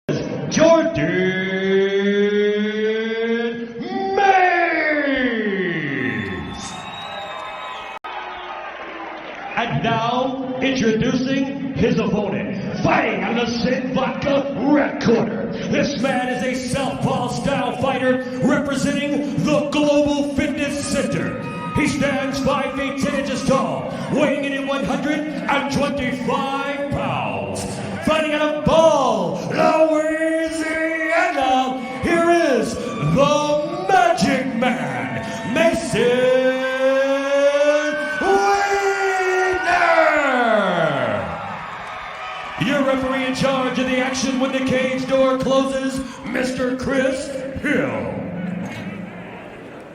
Jordan Mays. And now, introducing his opponent, fighting on the Sid Vodka red corner. This man is a southpaw style fighter representing the Global Fitness Center. He stands 5 feet 10 inches tall, weighing in at 125 pounds. Fighting out of Ball, Louisiana, here is the Magic Man, Mason. Your referee in charge of the action when the cage door closes, Mr. Chris Hill.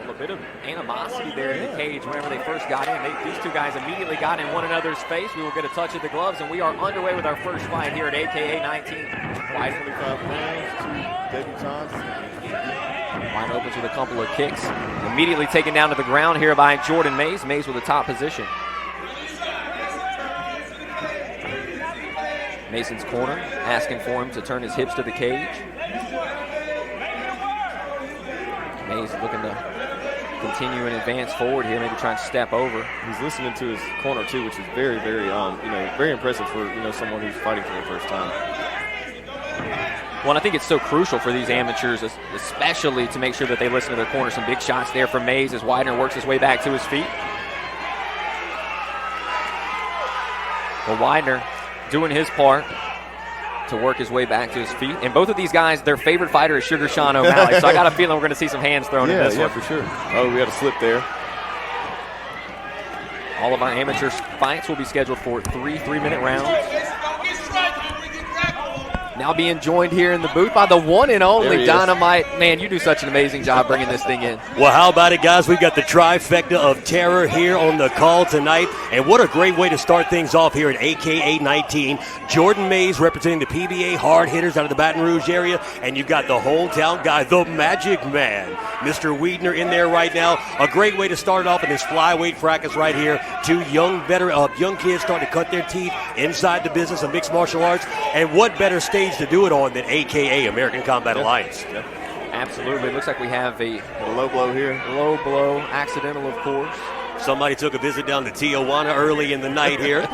A bit of animosity there in the cage whenever they first got in. These two guys immediately got in one another's face. We will get a touch of the gloves, and we are underway with our first fight here at AKA 19. Wide 25 pounds, 2 debutantes. Wide opens with a couple of kicks. Immediately taken down to the ground here by Jordan Mays. Mays with a top position. Mason's corner, asking for him to turn his hips to the cage. Mays looking to continue and advance forward here, maybe trying to step over. He's listening to his corner too, which is very, very, very impressive for someone who's fighting for the first time. Well, I think it's so crucial for these amateurs, especially to make sure that they listen to their corner. Some big shots there from Mays as Widener works his way back to his feet. Well, Widener doing his part to work his way back to his feet. And both of these guys, their favorite fighter is Sugar Sean O'Malley. So I got a feeling we're going to see some hands thrown in this one. Yeah, for sure. Oh, we had a slip there. All of our amateur fights will be scheduled for 3 3-minute rounds. Now being joined here in the booth by the one and only Dynamite. Man, you do such an amazing job bringing this thing in. Well, how about it, guys? We've got the trifecta of terror here on the call tonight. And what a great way to start things off here at AKA 19. Jordan Mays representing the PBA hard hitters out of the Baton Rouge area. And you've got the hometown guy, the Magic Man, Mr. Wiedner in there right now. A great way to start off in this flyweight practice right here. 2 young kids starting to cut their teeth inside the business of mixed martial arts. And what better stage to do it on than AKA American Combat Alliance. Yep. Absolutely. It looks like we have a low blow here. Low blow, accidental, of course. Somebody took a visit down to Tijuana early in the night here.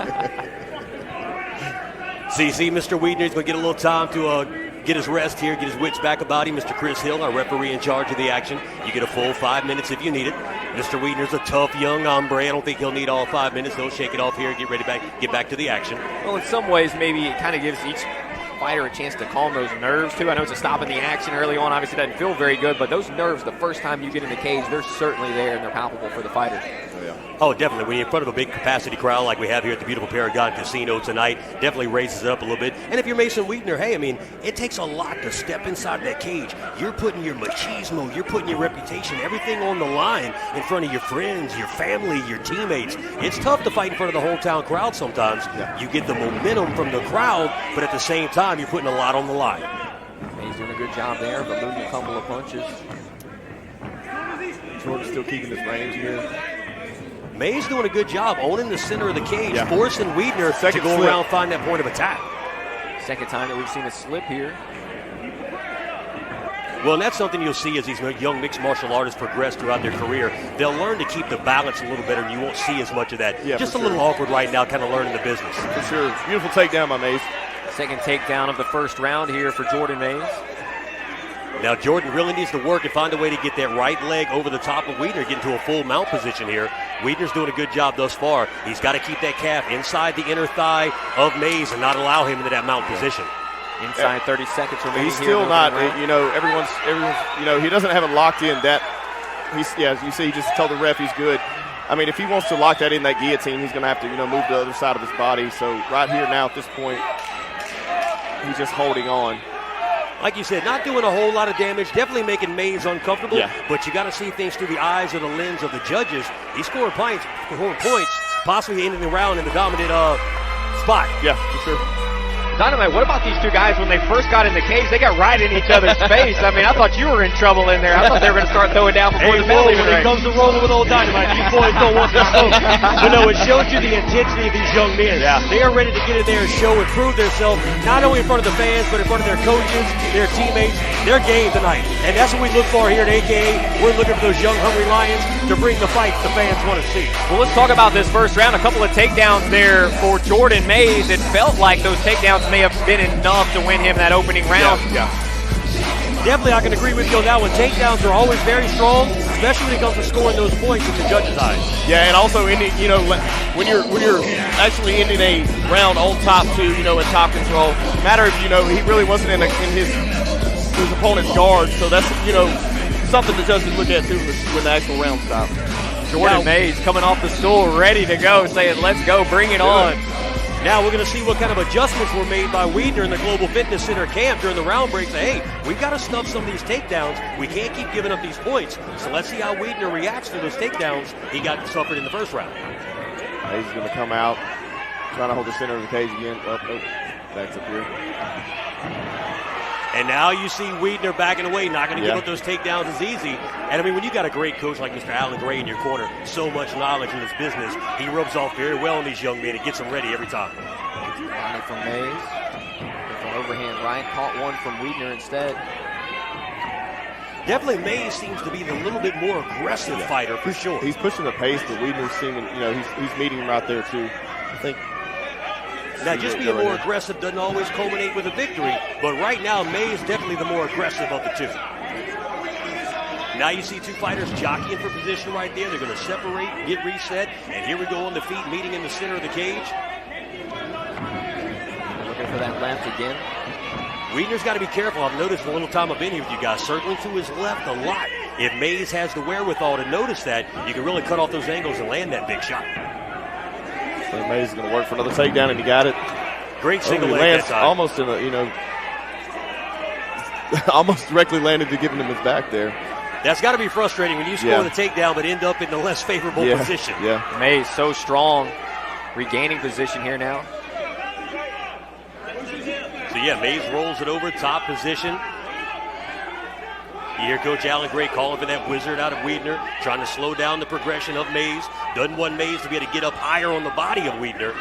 So you see Mr. Wiedner's going to get a little time to get his rest here, get his wits back about him. Mr. Chris Hill, our referee in charge of the action. You get a full 5 minutes if you need it. Mr. Wiedner's a tough young hombre. I don't think he'll need all 5 minutes. He'll shake it off here and get back to the action. Well, in some ways, maybe it kind of gives each fighter a chance to calm those nerves too. I know it's a stop in the action early on. Obviously, it doesn't feel very good, but those nerves, the first time you get in the cage, they're certainly there and they're palpable for the fighter. Oh, definitely. When you're in front of a big capacity crowd like we have here at the beautiful Paragon Casino tonight, definitely raises it up a little bit. And if you're Mason Wiedner, hey, I mean, it takes a lot to step inside that cage. You're putting your machismo, you're putting your reputation, everything on the line in front of your friends, your family, your teammates. It's tough to fight in front of the whole town crowd sometimes. Yeah. You get the momentum from the crowd, but at the same time, you're putting a lot on the line. He's doing a good job there, but losing a couple of punches. Jordan's still keeping his range here. Mays doing a good job owning the center of the cage, yeah. Forcing Wiedner to go around and find that point of attack. Second time that we've seen a slip here. Well, and that's something you'll see as these young mixed martial artists progress throughout their career. They'll learn to keep the balance a little better, and you won't see as much of that. Yeah, just a little awkward right now, kind of learning the business. For sure. Beautiful takedown by Mays. Second takedown of the first round here for Jordan Mays. Now, Jordan really needs to work and find a way to get that right leg over the top of Wiedner, get into a full mount position here. Wiedner's doing a good job thus far. He's got to keep that calf inside the inner thigh of Mays and not allow him into that mount position. Inside 30 seconds remaining. He's still not, everyone's, he doesn't have it locked in. As you see, he just told the ref he's good. I mean, if he wants to lock that in, that guillotine, he's going to have to, move to the other side of his body. So right here now at this point, he's just holding on. Like you said, not doing a whole lot of damage, definitely making Mays uncomfortable, but you got to see things through the eyes or the lens of the judges. He's scoring points, possibly ending the round in the dominant spot. Yeah, for sure. Dynamite, what about these two guys when they first got in the cage? They got right in each other's face. I mean, I thought you were in trouble in there. I thought they were going to start throwing down before the bell even when it comes to rolling with old Dynamite, these boys don't want to smoke. But no, it shows you the intensity of these young men. Yeah. They are ready to get in there and show and prove themselves, not only in front of the fans, but in front of their coaches, their teammates, their game tonight. And that's what we look for here at AKA. We're looking for those young, hungry Lions to bring the fights the fans want to see. Well, let's talk about this first round. A couple of takedowns there for Jordan Mays. It felt like those takedowns may have been enough to win him that opening round. Yeah. Definitely, I can agree with you on that one. Takedowns are always very strong, especially when it comes to scoring those points in the judges' eyes. Yeah, and also ending, when you're actually ending a round on top too, in top control. Matter if he really wasn't in his opponent's guard, so that's something the judges look at too when the actual round stops. Jordan Mays coming off the stool, ready to go, saying, "Let's go, bring it on." Now we're going to see what kind of adjustments were made by Wiedner in the Global Fitness Center camp during the round break. Say, hey, we've got to stuff some of these takedowns. We can't keep giving up these points. So let's see how Wiedner reacts to those takedowns he got suffered in the first round. He's going to come out, trying to hold the center of the cage again. Backs up here. And now you see Wiedner backing away, not going to give up those takedowns as easy. And I mean, when you got a great coach like Mr. Alan Gray in your corner, so much knowledge in his business, he rubs off very well on these young men and gets them ready every time. Finally from Mays. With an overhand right, caught one from Wiedner instead. Definitely Mays seems to be the little bit more aggressive fighter for sure. He's pushing the pace, but Wiedner's seeming, he's meeting him right there too. I think. Now, just being more aggressive doesn't always culminate with a victory, but right now, Mays is definitely the more aggressive of the two. Now you see two fighters jockeying for position right there. They're going to separate, get reset, and here we go on the feet, meeting in the center of the cage. Looking for that left again. Wiedner's got to be careful. I've noticed the little time I've been here with you guys, circling to his left a lot. If Mays has the wherewithal to notice that, you can really cut off those angles and land that big shot. So Mays is going to work for another takedown, and he got it. Great single leg that time. Almost in almost directly landed to giving him his back there. That's got to be frustrating when you score the takedown but end up in the less favorable position. Yeah. Mays so strong, regaining position here now. So yeah, Mays rolls it over, top position. You hear Coach Alan Gray calling for that wizard out of Wiedner, trying to slow down the progression of Mays. Doesn't want Mays to be able to get up higher on the body of Wiedner.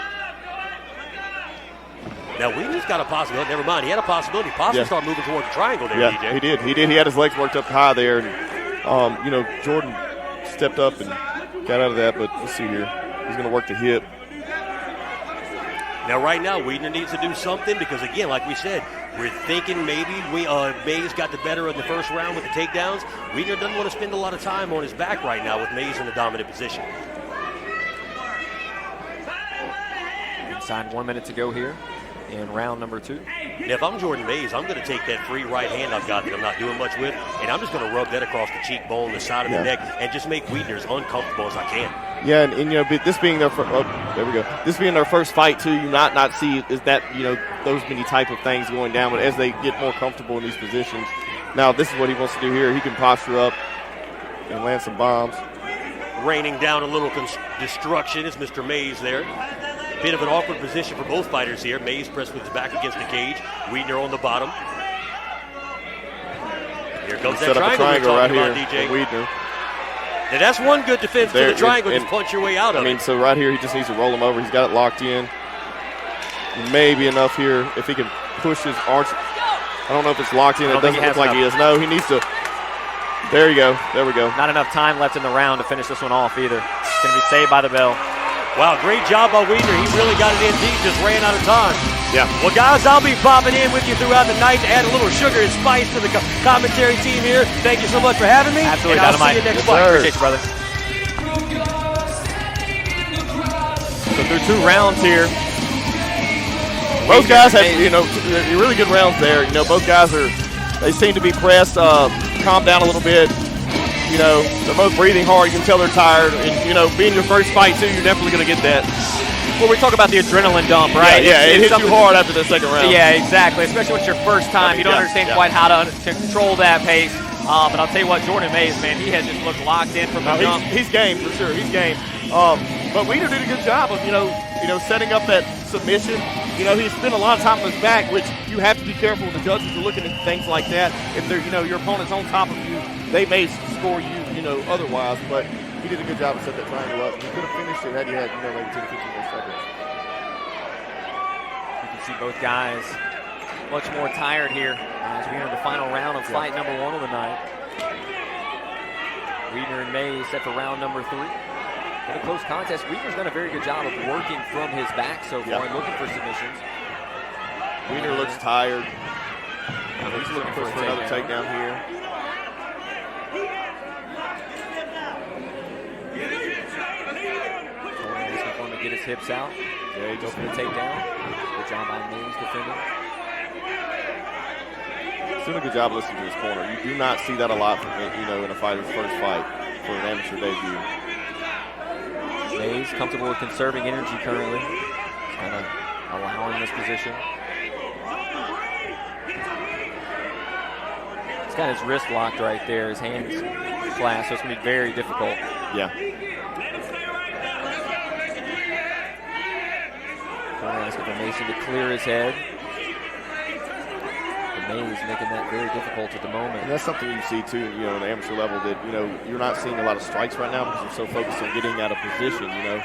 Now, Wiedner's got a possibility. Never mind, he had a possibility. Possibly start moving towards the triangle there, DJ. He did. He had his legs worked up high there. And, Jordan stepped up and got out of that. But let's see here. He's going to work the hip. Now, right now, Wiedner needs to do something because, again, like we said, we're thinking maybe Mays got the better of the first round with the takedowns. Wiedner doesn't want to spend a lot of time on his back right now with Mays in the dominant position. Inside 1 minute to go here in round number 2. Now, if I'm Jordan Mays, I'm going to take that free right hand I've got that I'm not doing much with, and I'm just going to rub that across the cheekbone, the side of the neck, and just make Wiedner as uncomfortable as I can. Yeah, and this being their This being their first fight too, you not see is that those many type of things going down. But as they get more comfortable in these positions, now this is what he wants to do here. He can posture up and land some bombs. Raining down a little destruction is Mr. Mays there. Bit of an awkward position for both fighters here. Mays pressed with his back against the cage. Wiedner on the bottom. Here comes that triangle right here, DJ. Wiedner. Now that's one good defense to the triangle. Just punch your way out of it. So right here, he just needs to roll him over. He's got it locked in. Maybe enough here if he can push his arch. I don't know if it's locked in. It doesn't look like he is. No, he needs to. There you go. There we go. Not enough time left in the round to finish this one off either. It's going to be saved by the bell. Wow, great job by Wiedner. He really got it in deep, just ran out of time. Yeah. Well, guys, I'll be popping in with you throughout the night to add a little sugar and spice to the commentary team here. Thank you so much for having me. Absolutely, and I'll see you next fight. Appreciate you, brother. So through 2 rounds here. Both guys had, really good rounds there. Both guys they seem to be pressed, calm down a little bit. They're both breathing hard. You can tell they're tired. And, being your first fight, too, you're definitely going to get that. Well, we talk about the adrenaline dump, right? Yeah, it hits you hard after the second round. Yeah, exactly, especially when it's your first time. You don't understand quite how to control that pace. But I'll tell you what, Jordan Mays, man, he has just looked locked in from the jump. He's game, for sure. He's game. But Wiedner did a good job of, setting up that submission You know, he spent a lot of time on his back, which you have to be careful when the judges are looking at things like that. If they're, you know, your opponent's on top of you, they may score you, you know, otherwise. But he did a good job to set that triangle up. He could have finished it had he had, you know, maybe 10 to 15 more seconds. You can see both guys much more tired here as we enter the final round of fight number 1 of the night. Weidner and Mays set for round number 3. In a close contest, Weidner's done a very good job of working from his back so far and looking for submissions. Weidner looks tired. He's looking for another takedown here. He's going to get his hips out. Yeah, he just for the takedown. Good job by Mays defending. He's doing a good job listening to his corner. You do not see that a lot from, you know, in a fighter's first fight for an amateur debut. Mays comfortable with conserving energy currently. He's kind of allowing this position. He's got his wrist locked right there, his hands clasped, so it's going to be very difficult. Yeah. Asking for Mason to clear his head. Mays making that very difficult at the moment. And that's something you see too, you know, at the amateur level, that, you know, you're not seeing a lot of strikes right now because you're so focused on getting out of position. You know,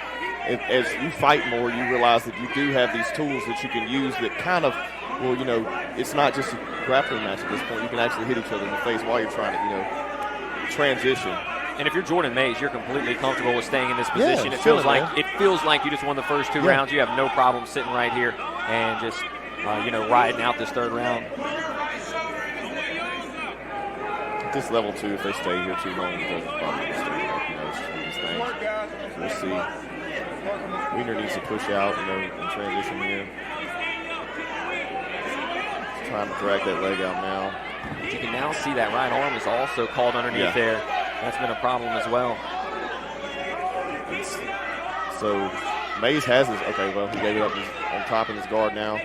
as you fight more, you realize that you do have these tools that you can use that kind of, well, you know, it's not just a grappling match at this point. You can actually hit each other in the face while you're trying to, you know, transition. And if you're Jordan Mays, you're completely comfortable with staying in this position. Yeah, it feels like you just won the first 2 rounds. You have no problem sitting right here and just you know, riding out this 3rd round. At this level too, if they stay here too long, they'll probably stay up, you know, some of these things. We'll see. Weidner needs to push out, you know, in transition here. He's trying to drag that leg out now. You can now see that right arm is also called underneath there. That's been a problem as well. So Mays has his, okay, well, he gave it up on top in his guard now.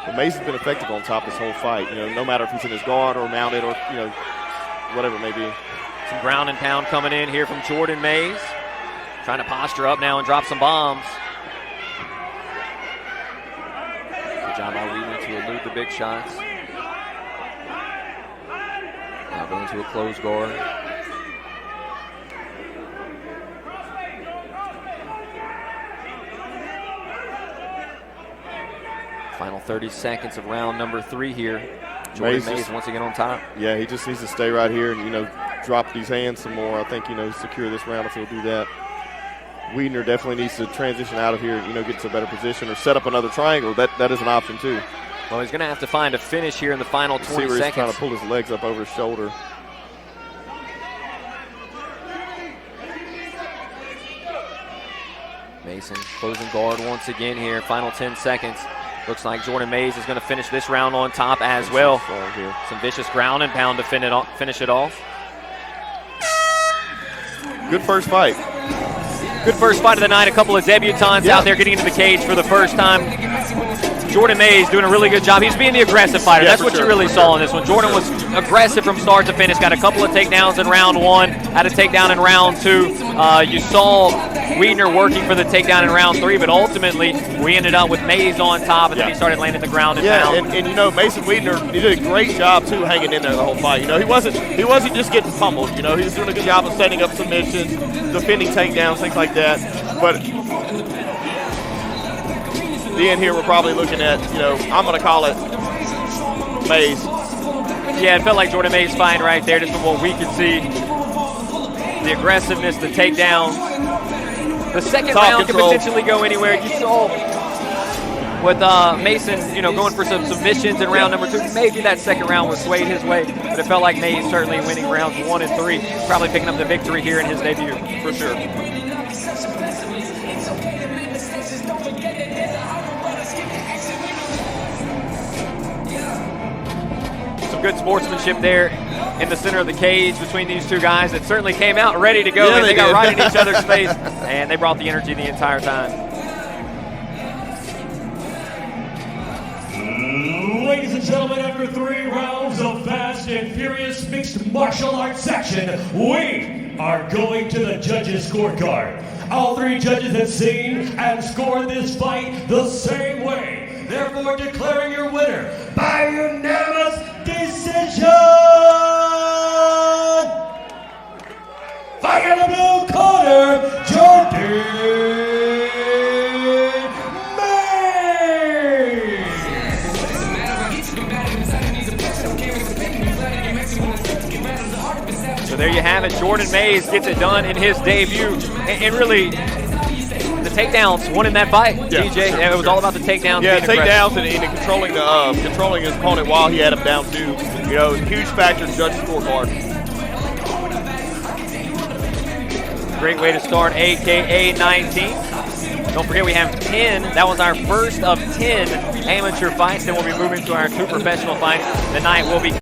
But Mays has been effective on top this whole fight. You know, no matter if he's in his guard or mounted or, you know, whatever it may be. Some ground and pound coming in here from Jordan Mays. Trying to posture up now and drop some bombs. Good job by Weidner to elude the big shots. Now going to a closed guard. Final 30 seconds of round number 3 here. Jordan Mays once again on top. Yeah, he just needs to stay right here and, you know, drop these hands some more. I think, you know, secure this round if he'll do that. Weidner definitely needs to transition out of here and, you know, get to a better position or set up another triangle. That is an option too. Well, he's going to have to find a finish here in the final 20 seconds. He's trying to pull his legs up over his shoulder. Mason closing guard once again here. Final 10 seconds. Looks like Jordan Mays is going to finish this round on top as well. Some vicious ground and pound to finish it off. Good first fight. Good first fight of the night. A couple of debutants out there getting into the cage for the first time. Jordan Mays doing a really good job. He's being the aggressive fighter. That's what you really saw in this one. Jordan was aggressive from start to finish. Got a couple of takedowns in round 1. Had a takedown in round 2. You saw Weidner working for the takedown in round 3, but ultimately we ended up with Mays on top, and then he started landing the ground and pound. And you know, Mason Weidner, he did a great job too, hanging in there the whole fight. You know, he wasn't just getting pummeled. You know, he was doing a good job of setting up submissions, defending takedowns, things like that. But the end here, we're probably looking at, you know, I'm going to call it Mays. Yeah, it felt like Jordan Mays' fight right there, just from what we could see. The aggressiveness, the takedowns. The second round could potentially go anywhere. You saw with Mason, you know, going for some submissions in round number 2. Maybe that second round was swayed his way, but it felt like Mays certainly winning rounds 1 and 3. Probably picking up the victory here in his debut, for sure. Good sportsmanship there in the center of the cage between these two guys. It certainly came out ready to go. Yeah, they got right in each other's face, and they brought the energy the entire time. Ladies and gentlemen, after 3 rounds of fast and furious mixed martial arts action, we are going to the judges' scorecard. All 3 judges have seen and scored this fight the same way. therefore declaring your winner by unanimous decision. Fighting in the blue corner, Jordan Mays. So there you have it. Jordan Mays gets it done in his debut. And really, the takedowns won in that fight, Yeah, TJ. sure, It was all about the takedowns. Yeah, being aggressive. takedowns and controlling his opponent while he had him down too. You know, huge factor in judge scorecard. Great way to start AKA 19. Don't forget we have 10. That was our first of 10 amateur fights. Then we'll be moving to our 2 professional fights. The night will be